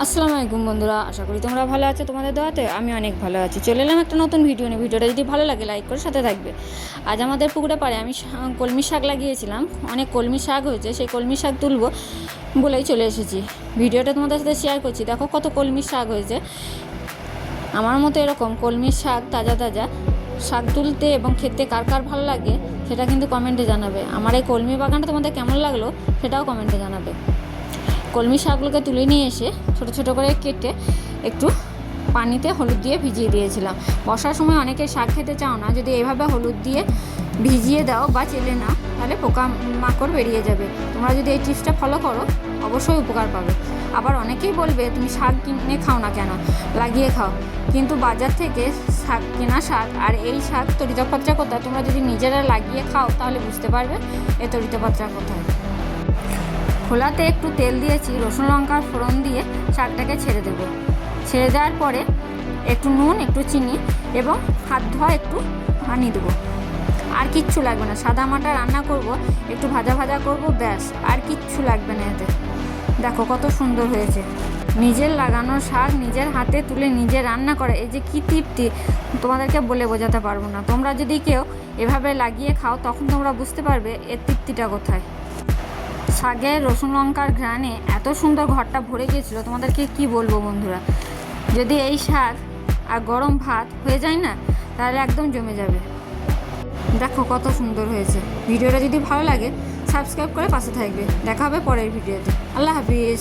আসসালামু আলাইকুম বন্ধুরা, আশা করি তোমরা ভালো আছো। তোমাদের দোয়াতে আমি অনেক ভালো আছি। চলে এলাম একটা নতুন ভিডিও নিয়ে। ভিডিওটা যদি ভালো লাগে লাইক করে সাথে থাকবে। আজ আমাদের পুকুরে পাড়ে আমি কলমি শাক লাগিয়েছিলাম, অনেক কলমি শাক হয়েছে। সেই কলমি শাক তুলবো বলেই চলে এসেছি। ভিডিওটা তোমাদের সাথে শেয়ার করছি। দেখো কত কলমি শাক হয়েছে। আমার মতো এরকম কলমি শাক তাজা তাজা শাক তুলতে এবং খেতে কার কার ভালো লাগে সেটা কিন্তু কমেন্টে জানাবে। আমার এই কলমি বাগানটা তোমাদের কেমন লাগলো সেটাও কমেন্টে জানাবে। কলমি শাকগুলোকে তুলে নিয়ে এসে ছোটো ছোটো করে কেটে একটু পানিতে হলুদ দিয়ে ভিজিয়ে দিয়েছিলাম। বর্ষার সময় অনেকে শাক খেতে চাও না, যদি এইভাবে হলুদ দিয়ে ভিজিয়ে দাও বা চেলে নাও তাহলে পোকা মাকড় বেরিয়ে যাবে। তোমরা যদি এই টিপসটা ফলো করো অবশ্যই উপকার পাবে। আবার অনেকেই বলবে তুমি শাক কিনে খাও না কেন, লাগিয়ে খাও। কিন্তু বাজার থেকে শাক কেনা শাক আর এই শাক তরিতরকারি কোথায়, তোমরা যদি নিজেরা লাগিয়ে খাও তাহলে বুঝতে পারবে এই তরিতরকারি কোথায়। খোলাতে একটু তেল দিয়েছি, রসুন লঙ্কার ফোড়ন দিয়ে শাকটাকে ছেড়ে দেবো। ছেড়ে দেওয়ার পরে একটু নুন, একটু চিনি এবং হাত ধোয়া একটু পানি দেবো। আর কিচ্ছু লাগবে না। সাদা মাটা রান্না করব, একটু ভাজা ভাজা করব, ব্যাস। আর কিচ্ছু লাগবে না এতে। দেখো কত সুন্দর হয়েছে। নিজের লাগানো শাক নিজের হাতে তুলে নিজে রান্না করে এই যে কী তৃপ্তি, তোমাদেরকে বলে বোঝাতে পারবো না। তোমরা যদি কেউ এভাবে লাগিয়ে খাও তখন তোমরা বুঝতে পারবে এর তৃপ্তিটা কোথায়। শাকের রসুন লঙ্কার ঘ্রাণে এত সুন্দর ঘরটা ভরে গিয়েছিলো, তোমাদেরকে কি বলবো বন্ধুরা। যদি এই শাক আর গরম ভাত হয়ে যায় না তাহলে একদম জমে যাবে। দেখো কত সুন্দর হয়েছে। ভিডিওটা যদি ভালো লাগে সাবস্ক্রাইব করে পাশে থাকবে। দেখা হবে পরের ভিডিওতে। আল্লাহ হাফিজ।